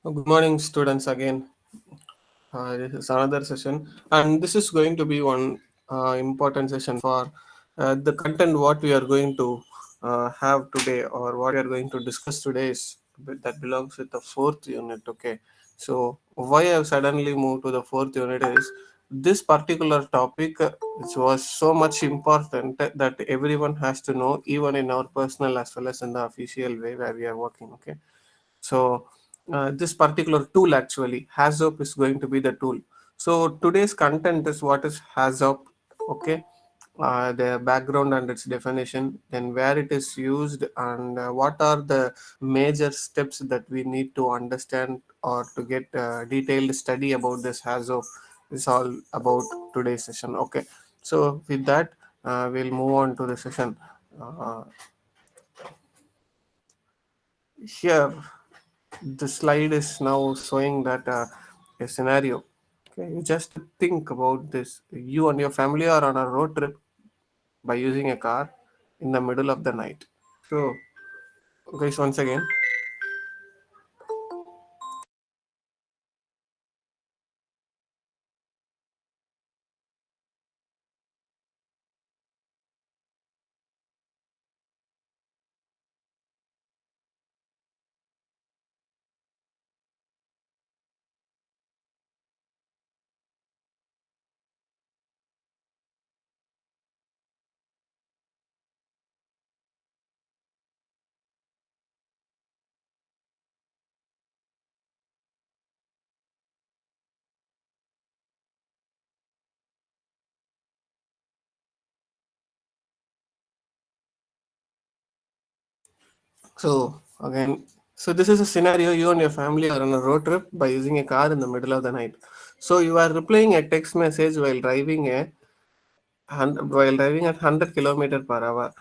Good morning, students. Again, this is another session, and this is going to be one important session for the content what we are going to have today, or what we are going to discuss today is that belongs with the fourth unit. Okay, so why I have suddenly moved to the fourth unit is this particular topic, which was so much important that everyone has to know, even in our personal as well as in the official way where we are working. Okay, so this particular tool actually HAZOP is going to be the tool. So today's content is what is HAZOP, okay, the background and its definition, then where it is used, and what are the major steps that we need to understand or to get detailed study about this HAZOP is all about today's session. Okay, so with that, we'll move on to the session. Uh, Here the slide is now showing that a scenario. Okay, you just think about this. You and your family are on a road trip by using a car in the middle of the night. So, guys, once again, so again, so this is a scenario. You and your family are on a road trip by using a car in the middle of the night. So you are replying a text message while driving at 100 kilometer per hour.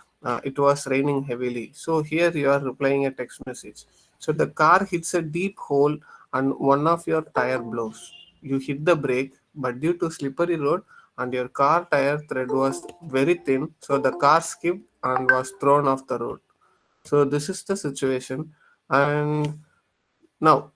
It was raining heavily. So here you are replying a text message. So the car hits a deep hole and one of your tire blows. You hit the brake, but due to slippery road and your car tire thread was very thin, so the car skipped and was thrown off the road. So this is the situation. And now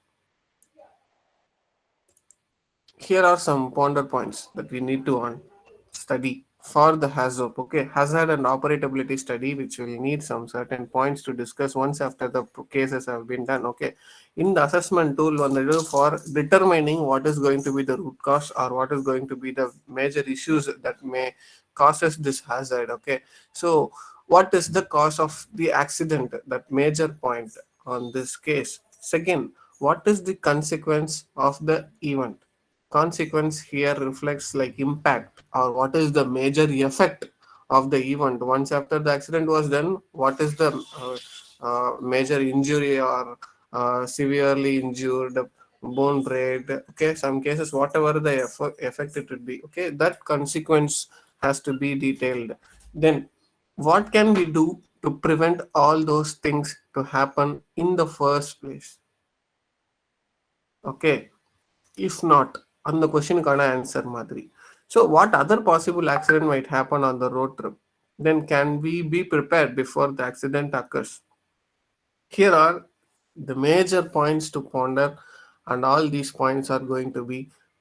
here are some ponder points that we need to study for the HAZOP. Okay, hazard and operability study, which will need some certain points to discuss once after the cases have been done. Okay, in the assessment tool, one they do for determining what is going to be the root cause or what is going to be the major issues that may causes this hazard. Okay, so what is the cause of the accident? That major point on this case. Second, what is the consequence of the event? Consequence here reflects like impact or what is the major effect of the event once after the accident was done. What is the major injury or severely injured, bone break, okay, some cases whatever the effect it would be, okay, that consequence has to be detailed. Then what can we do to prevent all those things to happen in the first place? Okay, if not, அந்த கொஸ்டினுக்கான answer மாதிரி. So what other possible accident might happen on the road trip? Then can we be prepared before the accident occurs? Here are the major points to ponder, and all these points are going to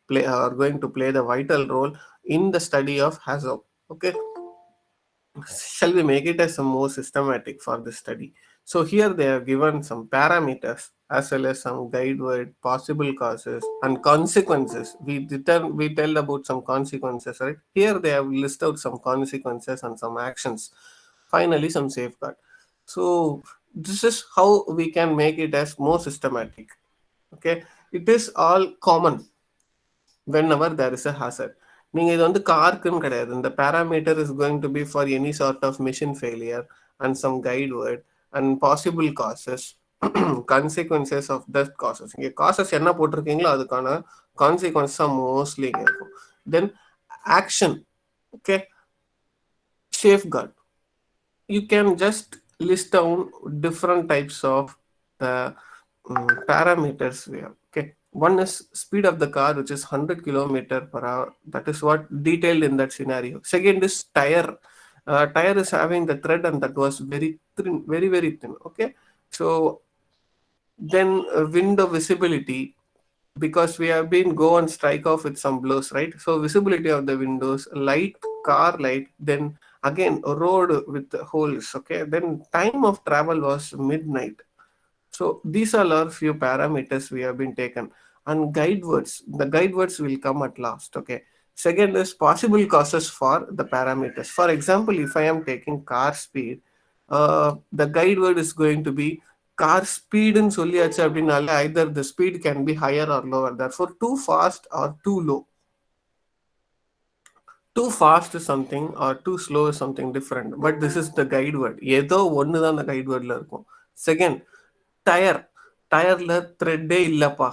play the vital role in the study of hazard. Okay, shall we make it as some more systematic for the study? So here they have given some parameters as well as some guide word, possible causes and consequences. We tell about some consequences, right? Here they have listed out some consequences and some actions. Finally, some safeguard. So this is how we can make it as more systematic. Okay, it is all common whenever there is a hazard. நீங்கள் இது வந்து காருக்குன்னு கிடையாது. இந்த parameter is going to be for any sort of machine failure and some guide word and possible causes consequences of that causes. இங்கே causes என்ன போட்டிருக்கீங்களோ அதுக்கான consequence தான் mostly இங்கே இருக்கும். தென் action, okay, safeguard. You can just list down different types of the parameters we have. Okay, one is speed of the car, which is 100 kilometer per hour. That is what detailed in that scenario. Second is tire. Tire is having the thread and that was very thin, very thin. Okay, so Then window visibility, because we have been go and strike off with some blows, right? So visibility of the windows, light, car light, then again road with holes. Okay, then time of travel was midnight. So these are our few parameters we have been taken. And guide words, the guide words will come at last. Okay. Second is possible causes for the parameters. For example, if I am taking car speed, the guide word is going to be car speed in சொல்லியாச்சு அப்படின்னாலே either the speed can be higher or lower. Therefore, too fast or too low. Too fast is something or too slow is something different. But this is the guide word. ஏதோ ஒன்று தான் அந்த guide wordல இருக்கும். Second, tyre, டயர்ல த்ரெட்டே இல்லப்பா,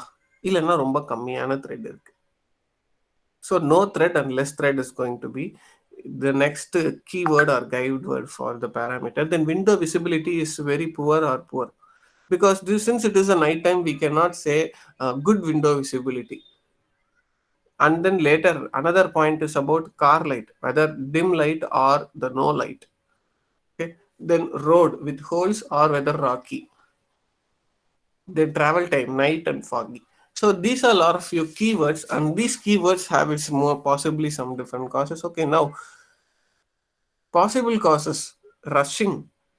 இல்லைன்னா ரொம்ப கம்மியான threat இருக்கு. So no threat and less threat is going to be the next keyword or guide word for the parameter. Then window visibility is very poor or poor, because this, since it is a night time, we cannot say good window visibility. And then later another point is about car light, whether dim light or the no light. Okay, then road with holes or whether rocky, then travel time, night and foggy. So these are a lot of few keywords, and these keywords have its more possibly some different causes. Okay, now possible causes, rushing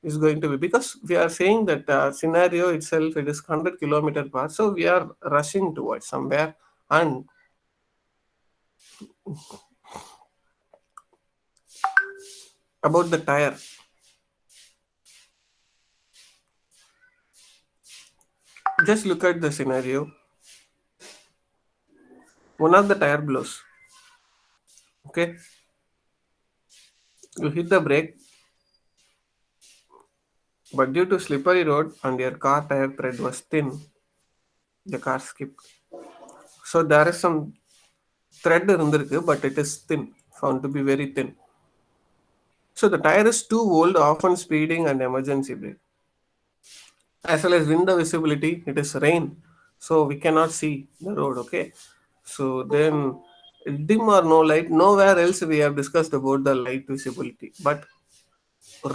is going to be, because we are saying that scenario itself it is 100 kilometer per hour, so we are rushing towards somewhere. And about the tire, just look at the scenario. One of the tire blows. Okay, you hit the brake, but due to slippery road and your car tire tread was thin, the car skipped. So there is some thread இருந்திருக்கு, but it is thin, found to be very thin. So the tire is too old, often speeding and emergency brake. As well as window visibility, it is rain, so we cannot see the road. Okay, so then dim or no light, nowhere else we have discussed about the light visibility, but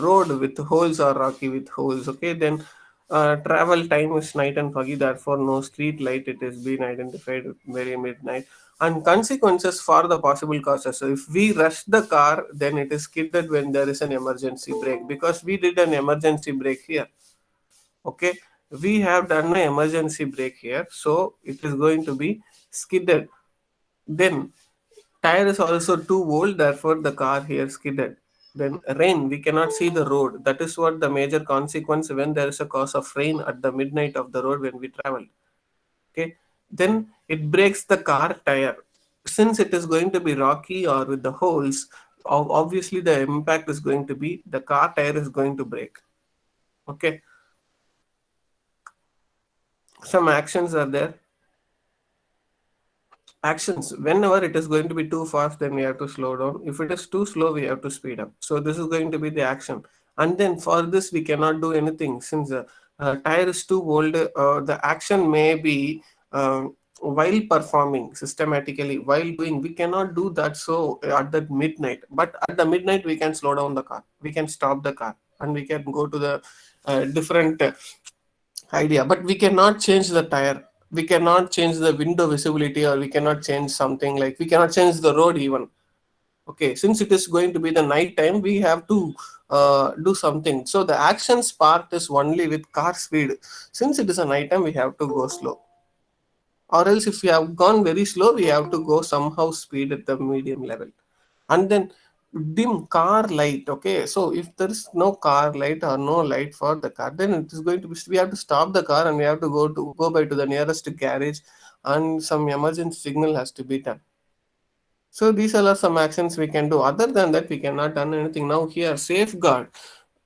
road with holes or rocky with holes. Okay, then travel time is night and foggy, therefore no street light, it has been identified very midnight. And consequences for the possible causes, so if we rush the car, then it is skidded when there is an emergency brake, because we did an emergency brake here. Okay, we have done an emergency brake here, so it is going to be skidded. Then tire is also too old, therefore the car here skidded. Then rain, we cannot see the road. That is what the major consequence when there is a cause of rain at the midnight of the road when we travel. Okay, then it breaks the car tire. Since it is going to be rocky or with the holes, obviously the impact is going to be the car tire is going to break. Okay, some actions are there. Actions, whenever it is going to be too fast, then we have to slow down. If it is too slow, we have to speed up. So this is going to be the action. And then for this we cannot do anything, since the tire is too old. The action may be while performing systematically, while doing, we cannot do that. So at that midnight, but at the midnight we can slow down the car, we can stop the car, and we can go to the different idea. But we cannot change the tire, we cannot change the window visibility, or we cannot change something like we cannot change the road even. Okay, since it is going to be the night time, we have to do something. So the actions part is only with car speed. Since it is a night time, we have to go slow, or else if we have gone very slow, we have to go somehow speed at the medium level. And then dim car light. Okay, so if there is no car light or no light for the car, then it is going to be, we have to stop the car and we have to go by to the nearest garage, and some emergency signal has to be done. So these are some actions we can do. Other than that, we cannot done anything. Now here, safeguard.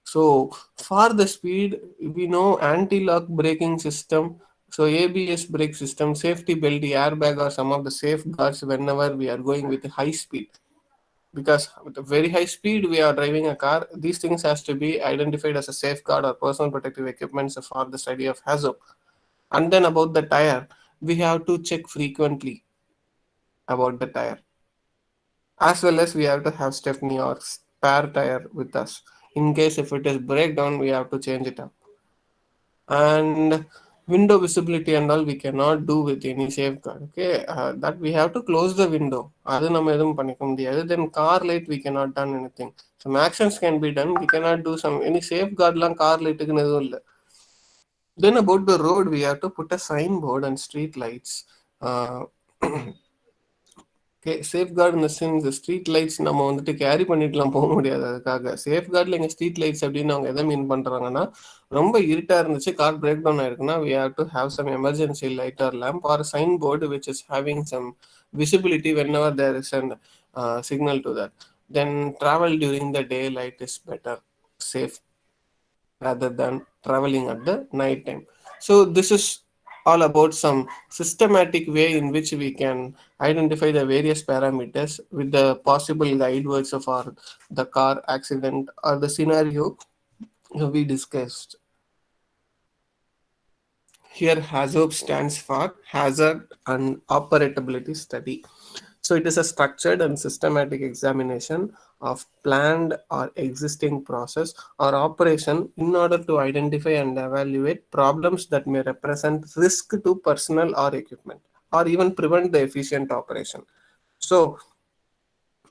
So for the speed, we know anti-lock braking system. So ABS brake system, safety belt, airbag are some of the safeguards whenever we are going with high speed. Because with a very high speed we are driving a car, these things has to be identified as a safeguard or personal protective equipment for the study of hazard. And then about the tire, we have to check frequently about the tire, as well as we have to have Stephanie or spare tire with us in case if it is breakdown, we have to change it up. And Window visibility and all we cannot do with any safeguard. Okay, that we have to close the window. அது நம்ம எதுவும் பண்ணிக்க முடியாது. Then car light we cannot done anything. Some actions can be done. We cannot do some any safeguard லாம் car lightக்குன்னு எதுவும் இல்லை. Then about the road, we have to put a signboard and street lights. Uh, okay, safeguard இந்த sense street lights நம்ம வந்துட்டு carry பண்ணிட்டுலாம் போக முடியாது. அதுக்காக சேஃப்கார்டில் எங்கள் ஸ்ட்ரீட் லைட்ஸ் அப்படின்னு அவங்க எதை மீன் பண்ணுறாங்கன்னா, ரொம்ப இருட்டாக இருந்துச்சு, கார் பிரேக் டவுன் ஆயிருக்குன்னா we have to have some emergency light or lamp or sign board which is having some visibility whenever there is an signal to that. Then travel during the day light is better, safe rather than traveling at the night time. So this is all about some systematic way in which we can identify the various parameters with the possible guide words of our the car accident or the scenario we discussed. Here HAZOP stands for Hazard and Operability Study. So it is a structured and systematic examination of planned or existing process or operation in order to identify and evaluate problems that may represent risk to personnel or equipment or even prevent the efficient operation. So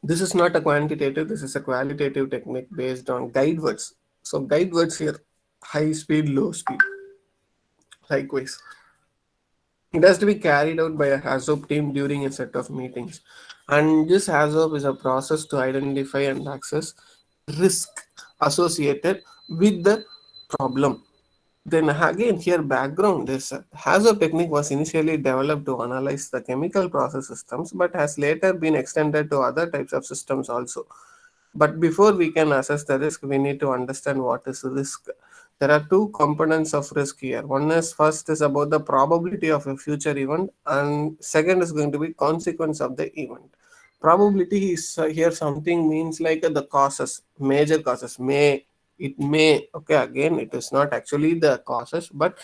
this is not a quantitative, this is a qualitative technique based on guide words. So guide words here, high speed, low speed. Likewise, it has to be carried out by a HAZOP team during a set of meetings. And this HAZOP is a process to identify and assess risk associated with the problem. Then again, here background is HAZOP technique was initially developed to analyze the chemical process systems, but has later been extended to other types of systems also. But before we can assess the risk, we need to understand what is risk. There are two components of risk here. One is first is about the probability of a future event, and second is going to be consequence of the event. Probability is here something means like the causes, major causes. May okay, again it is not actually the causes, but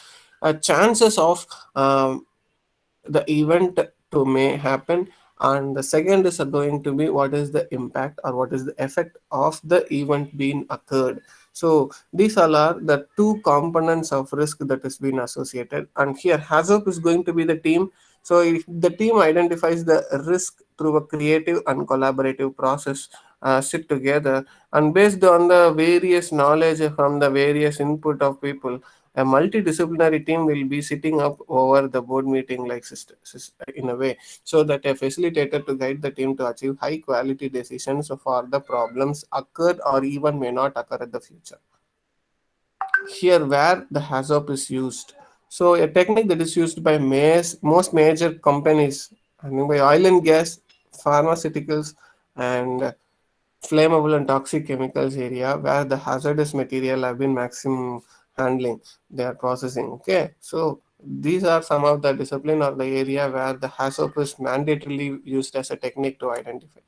chances of the event to may happen, and the second is going to be what is the impact or what is the effect of the event being occurred. So these all are the two components of risk that is being associated, and here HAZOP is going to be the team. So if the team identifies the risk through a creative and collaborative process, sit together, and based on the various knowledge from the various input of people, a multidisciplinary team will be sitting up over the board meeting like in a way, so that a facilitator to guide the team to achieve high quality decisions for the problems occurred or even may not occur in the future. Here where the HAZOP is used. So a technique that is used by most major companies, I mean by oil and gas, pharmaceuticals, and flammable and toxic chemicals area where the hazardous material have been maximum handling, they are processing. Okay, so these are some of the discipline or the area where the HAZOP is mandatorily used as a technique to identify.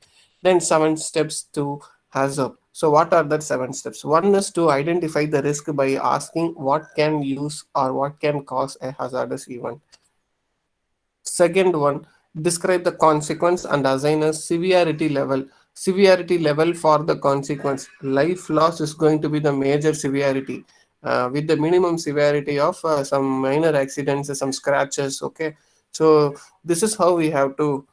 Then 7 steps to HAZOP. So what are the 7 steps? One is to identify the risk by asking what can use or what can cause a hazardous event. Second one, describe the consequence and assign a severity level. Severity level for the consequence. Life loss is going to be the major severity, with the minimum severity of some minor accidents, some scratches. Okay, so this is how we have to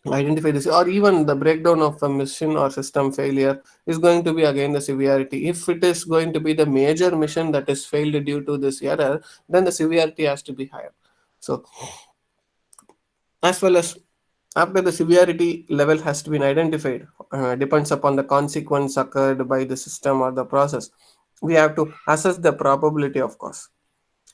identify this, or even the breakdown of a mission or system failure is going to be again the severity. If it is going to be the major mission that is failed due to this error, then the severity has to be higher. So as well as after the severity level has to be identified, depends upon the consequence occurred by the system or the process, we have to assess the probability of cause,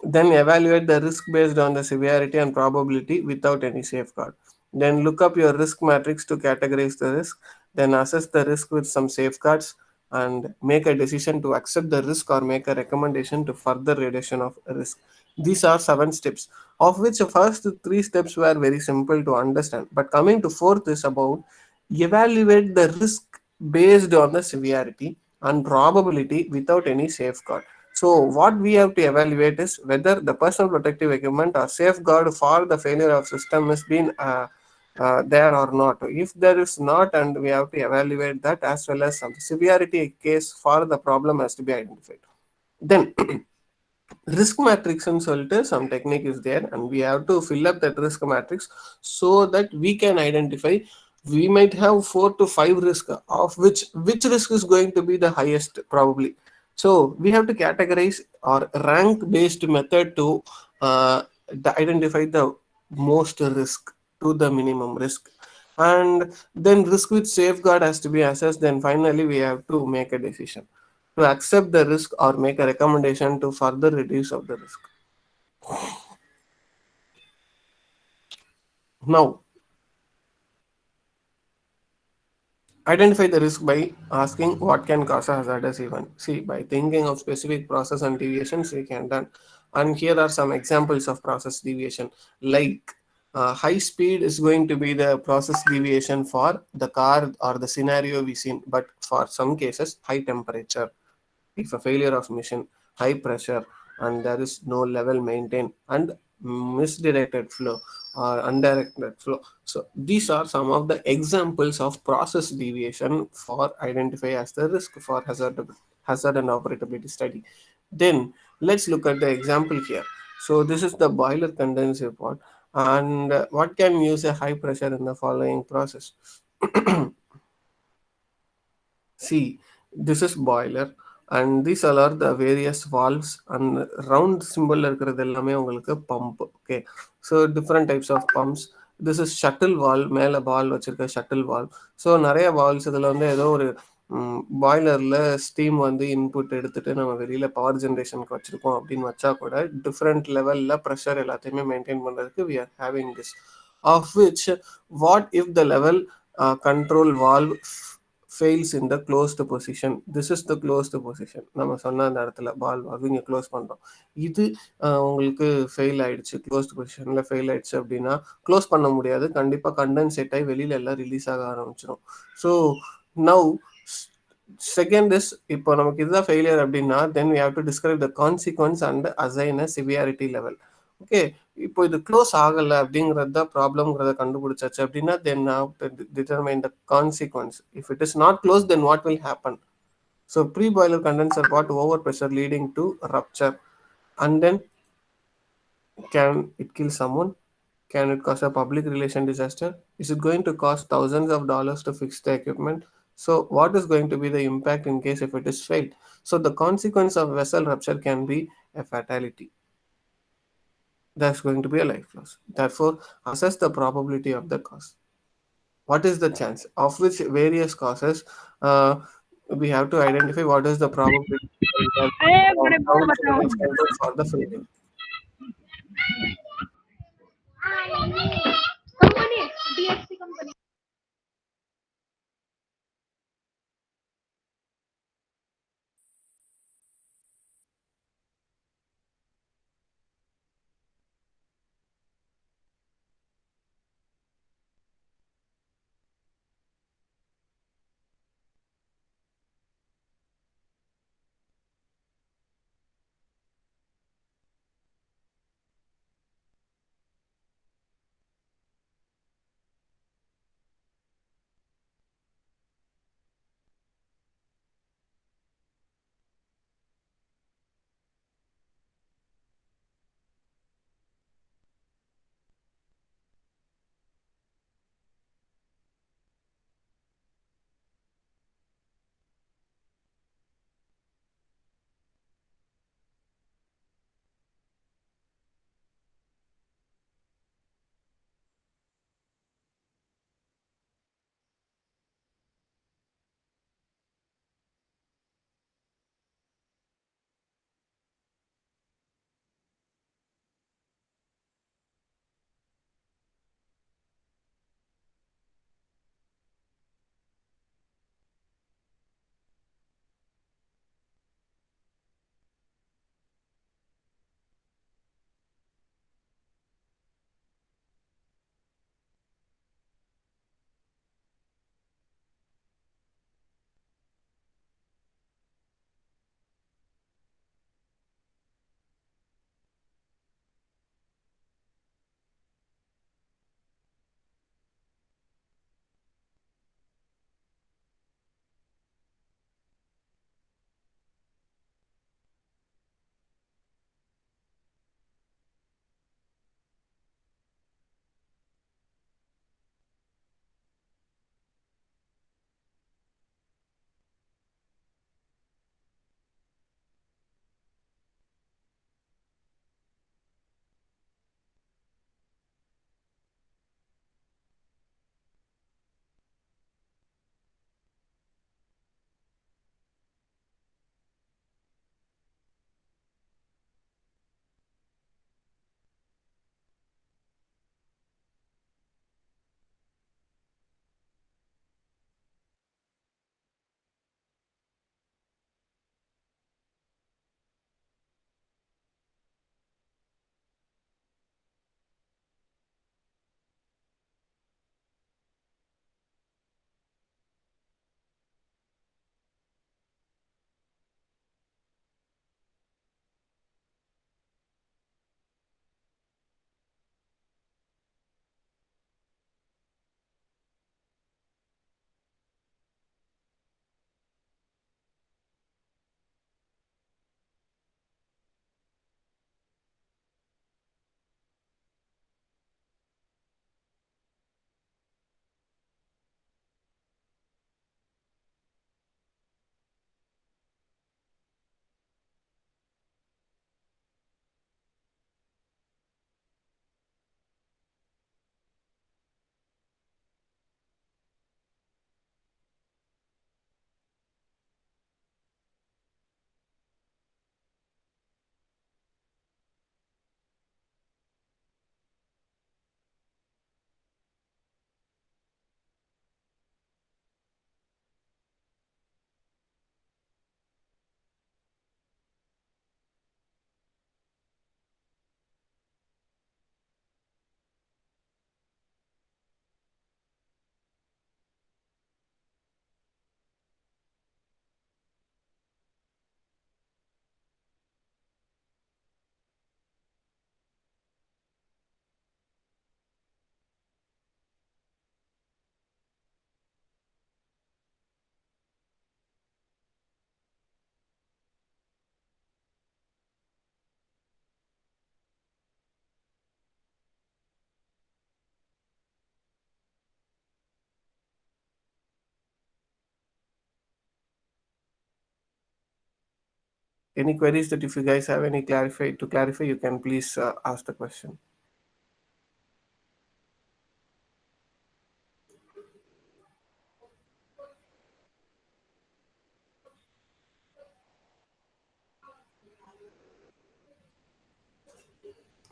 then evaluate the risk based on the severity and probability without any safeguard. Then look up your risk matrix to categorize the risk. Then assess the risk with some safeguards and make a decision to accept the risk or make a recommendation to further reduction of risk. These are 7 steps, of which the first 3 steps were very simple to understand. But coming to fourth is about evaluate the risk based on the severity and probability without any safeguard. So what we have to evaluate is whether the personal protective equipment or safeguard for the failure of system has been there or not. If there is not, and we have to evaluate that, as well as some severity case for the problem has to be identified. Then risk matrix ன்னு சொல்லிட்டு some technique is there, and we have to fill up that risk matrix so that we can identify. We might have 4 to 5 risk, of which risk is going to be the highest probably. So we have to categorize or rank based method to uh, identify the most risk to the minimum risk, and then risk with safeguard has to be assessed. Then finally we have to make a decision to accept the risk or make a recommendation to further reduce of the risk. Now, identify the risk by asking what can cause a hazardous event. See, by thinking of specific process and deviations, we can done. And here are some examples of process deviation. Like high speed is going to be the process deviation for the car or the scenario we seen. But for some cases, high temperature, if a failure of mission, high pressure, and there is no level maintained, and misdirected flow or undirected flow. So these are some of the examples of process deviation for identify as the risk for hazard and operability study. Then let's look at the example here. So this is the boiler condensate report, and what can use a high pressure in the following process. See, this is boiler, and these all are the various valves, and round symbol இருக்கிறது எல்லாமே உங்களுக்கு pump. Okay, so different types of pumps. This is shuttle valve, மேல ball வச்சிருக்க shuttle valve. So நிறைய valves இதில் வந்து ஏதோ ஒரு பாய்லரில் ஸ்டீம் வந்து இன்புட் எடுத்துட்டு நம்ம வெளியில் பவர் ஜென்ரேஷனுக்கு வச்சுருக்கோம் அப்படின்னு வச்சா கூட டிஃப்ரெண்ட் லெவலில் ப்ரெஷர் எல்லாத்தையுமே மெயின்டைன் பண்ணுறதுக்கு we are having this, of which what if the level control valve fails in the closed position. This is the closed position. நம்ம சொன்ன அந்த இடத்துல பால் அவங்க க்ளோஸ் பண்ணுறோம். இது உங்களுக்கு ஃபெயில் ஆயிடுச்சு, க்ளோஸ்ட் பொசிஷனில் ஃபெயில் ஆயிடுச்சு அப்படின்னா க்ளோஸ் பண்ண முடியாது, கண்டிப்பாக கண்டென்சேட் ஆகி வெளியில எல்லாம் ரிலீஸ் ஆக ஆரம்பிச்சிடும். ஸோ நவ் செகண்ட் இஸ், இப்போ நமக்கு இதுதான் ஃபெயிலியர் அப்படின்னா then we have to describe the consequence and assign a severity level. Okay, இப்போ இது க்ளோஸ் ஆகலை அப்படிங்கிறது தான் ப்ராப்ளம்ங்கிறத கண்டுபிடிச்சாச்சு அப்படின்னா then determine the consequence. If it is not close then what will happen. So pre boiler condenser pot over pressure leading to rupture, and then can it kill someone? Can it cause a public relation disaster? Is it going to cost thousands of dollars to fix the equipment? So what is going to be the impact in case if it is failed? So the consequence of vessel rupture can be a fatality. That's going to be a life loss. Therefore, assess the probability of the cause. What is the chance of which various causes? We have to identify what is the probability of downside extension for the failure. any queries that if you guys have any clarify, you can please ask the question.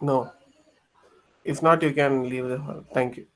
No, if not, you can leave the hall. Thank you.